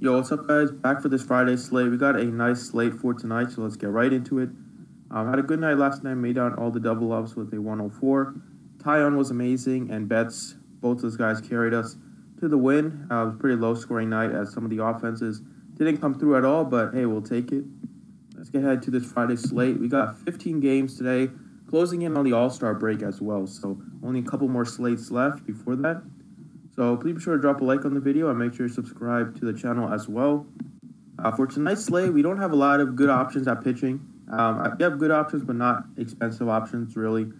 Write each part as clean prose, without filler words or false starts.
Yo, what's up, guys? Back for this Friday slate. We got a nice slate for tonight, so let's get right into it. Had a good night last night, made out all the double ups with a 104. Tyon was amazing, and Betts, both those guys carried us to the win. It was a pretty low scoring night as some of the offenses didn't come through at all, but hey, we'll take it. Let's get ahead to this Friday slate. We got 15 games today, closing in on the All-Star break as well, so only a couple more slates left before that. So please be sure to drop a like on the video and make sure you subscribe to the channel as well. For tonight's slate, we don't have a lot of good options at pitching. We have good options, but not expensive options, really.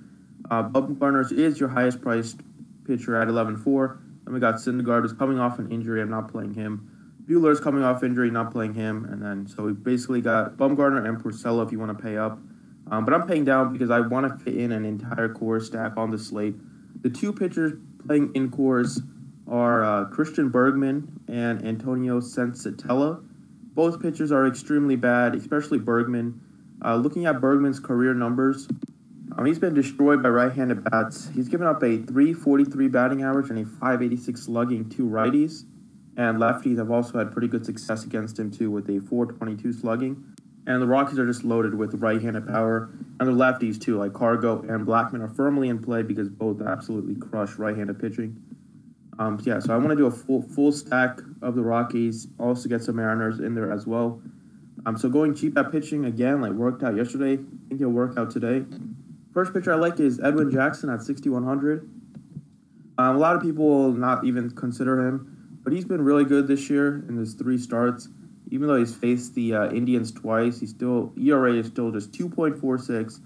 Bumgarner is your highest priced pitcher at 11.4. Then we got Syndergaard, who's coming off an injury. I'm not playing him. Buehler's coming off injury, not playing him. And then, so we basically got Bumgarner and Porcello if you want to pay up. But I'm paying down because I want to fit in an entire Coors stack on the slate. The two pitchers playing in Coors are Christian Bergman and Antonio Sensatella. Both pitchers are extremely bad, especially Bergman. Looking at Bergman's career numbers, he's been destroyed by right-handed bats. He's given up a 343 batting average and a 586 slugging to righties. And lefties have also had pretty good success against him, too, with a 422 slugging. And the Rockies are just loaded with right-handed power. And the lefties, too, like Cargo and Blackman, are firmly in play because both absolutely crush right-handed pitching. So I want to do a full stack of the Rockies. Also get some Mariners in there as well. So going cheap at pitching again, like worked out yesterday. I think it'll work out today. First pitcher I like is Edwin Jackson at 6,100. A lot of people will not even consider him, but he's been really good this year in his 3 starts. Even though he's faced the Indians twice, ERA is still just 2.46.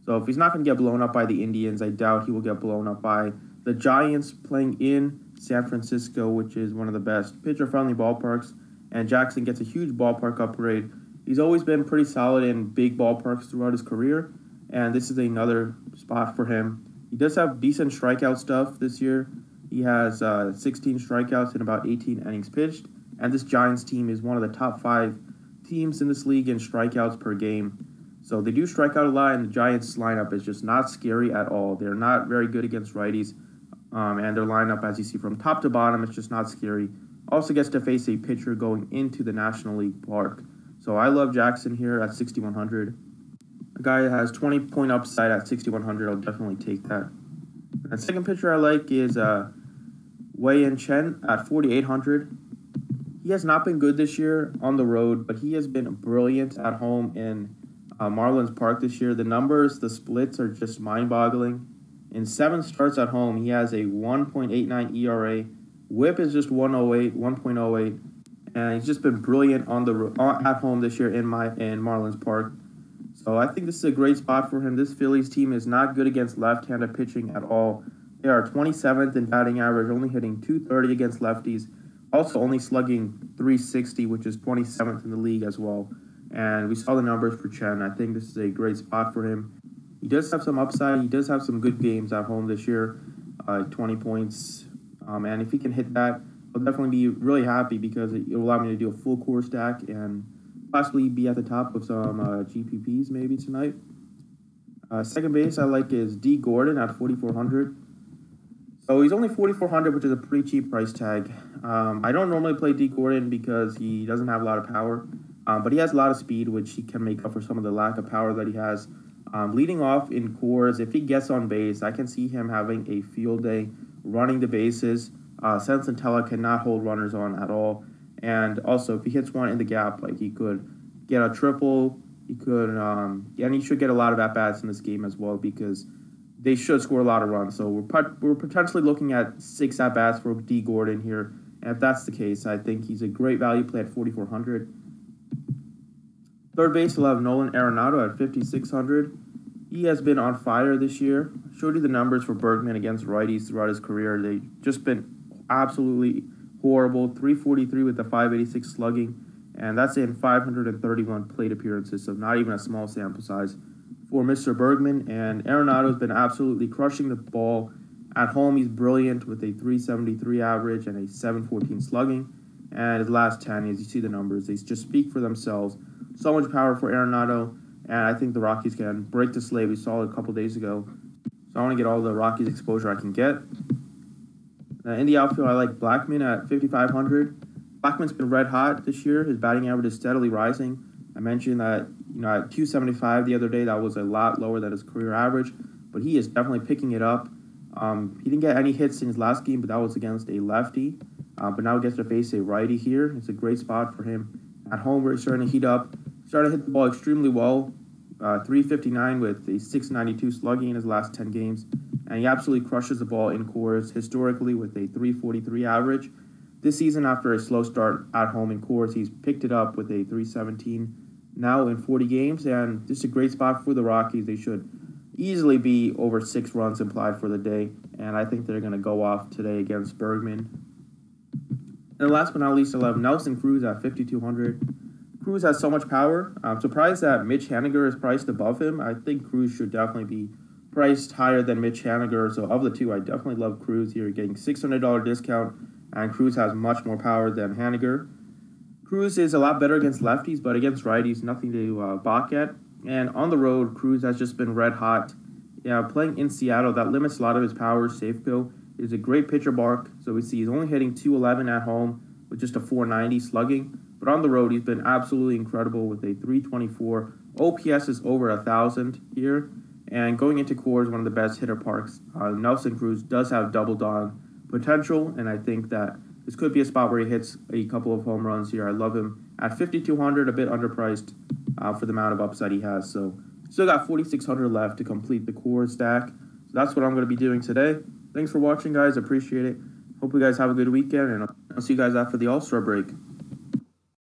So if he's not going to get blown up by the Indians, I doubt he will get blown up by the Giants playing in San Francisco, which is one of the best pitcher-friendly ballparks, and Jackson gets a huge ballpark upgrade. He's always been pretty solid in big ballparks throughout his career, and this is another spot for him. He does have decent strikeout stuff this year. He has 16 strikeouts in about 18 innings pitched, and this Giants team is one of the top 5 teams in this league in strikeouts per game. So they do strike out a lot, and the Giants lineup is just not scary at all. They're not very good against righties. And their lineup, as you see from top to bottom, it's just not scary. Also gets to face a pitcher going into the National League Park. So I love Jackson here at 6,100. A guy that has 20-point upside at 6,100, I'll definitely take that. And the second pitcher I like is Wei-Yin Chen at 4,800. He has not been good this year on the road, but he has been brilliant at home in Marlins Park this year. The numbers, the splits are just mind-boggling. In 7 starts at home, he has a 1.89 ERA. WHIP is just 1.08, and he's just been brilliant at home this year in Marlins Park. So I think this is a great spot for him. This Phillies team is not good against left-handed pitching at all. They are 27th in batting average, only hitting 230 against lefties. Also only slugging 360, which is 27th in the league as well. And we saw the numbers for Chen. I think this is a great spot for him. He does have some upside. He does have some good games at home this year, 20 points. And if he can hit that, I'll definitely be really happy because it will allow me to do a full core stack and possibly be at the top with some GPPs maybe tonight. Second base I like is D. Gordon at 4,400. So he's only 4,400, which is a pretty cheap price tag. I don't normally play D. Gordon because he doesn't have a lot of power, but he has a lot of speed, which he can make up for some of the lack of power that he has. Leading off in Coors, if he gets on base, I can see him having a field day, running the bases. Sensatella cannot hold runners on at all. And also, if he hits one in the gap, like he could get a triple, and he should get a lot of at-bats in this game as well because they should score a lot of runs. So we're potentially looking at 6 at-bats for D. Gordon here. And if that's the case, I think he's a great value play at 4,400. Third base, we'll have Nolan Arenado at 5,600. He has been on fire this year. Showed you the numbers for Bergman against righties throughout his career. They've just been absolutely horrible. 343 with the 586 slugging, and that's in 531 plate appearances, so not even a small sample size for Mr. Bergman. And Arenado's been absolutely crushing the ball. At home, he's brilliant with a 373 average and a 714 slugging. And his last 10, as you see the numbers, they just speak for themselves. So much power for Arenado, and I think the Rockies can break the slate. We saw it a couple days ago. So I want to get all the Rockies exposure I can get. In the outfield, I like Blackman at 5,500. Blackman's been red hot this year. His batting average is steadily rising. I mentioned that, at 275 the other day, that was a lot lower than his career average, but he is definitely picking it up. He didn't get any hits in his last game, but that was against a lefty. But now he gets to face a righty here. It's a great spot for him at home where he's starting to heat up. Starting to hit the ball extremely well. 359 with a 692 slugging in his last 10 games. And he absolutely crushes the ball in Coors historically with a 343 average. This season, after a slow start at home in Coors, he's picked it up with a 317 now in 40 games. And this is a great spot for the Rockies. They should easily be over 6 runs implied for the day. And I think they're going to go off today against Bergman. And last but not least, I'll have Nelson Cruz at 5,200. Cruz has so much power. I'm surprised that Mitch Haniger is priced above him. I think Cruz should definitely be priced higher than Mitch Haniger. So of the two, I definitely love Cruz here, getting $600 discount. And Cruz has much more power than Haniger. Cruz is a lot better against lefties, but against righties, nothing to balk at. And on the road, Cruz has just been red hot. Yeah, playing in Seattle, that limits a lot of his power. Safeco is a great pitcher bark. So we see he's only hitting 211 at home with just a 490 slugging. But on the road, he's been absolutely incredible with a 324. OPS is over 1,000 here. And going into Coors, one of the best hitter parks. Nelson Cruz does have double dog potential, and I think that this could be a spot where he hits a couple of home runs here. I love him at 5,200, a bit underpriced for the amount of upside he has. So still got 4,600 left to complete the Coors stack. So that's what I'm going to be doing today. Thanks for watching, guys. Appreciate it. Hope you guys have a good weekend, and I'll see you guys after the All-Star break.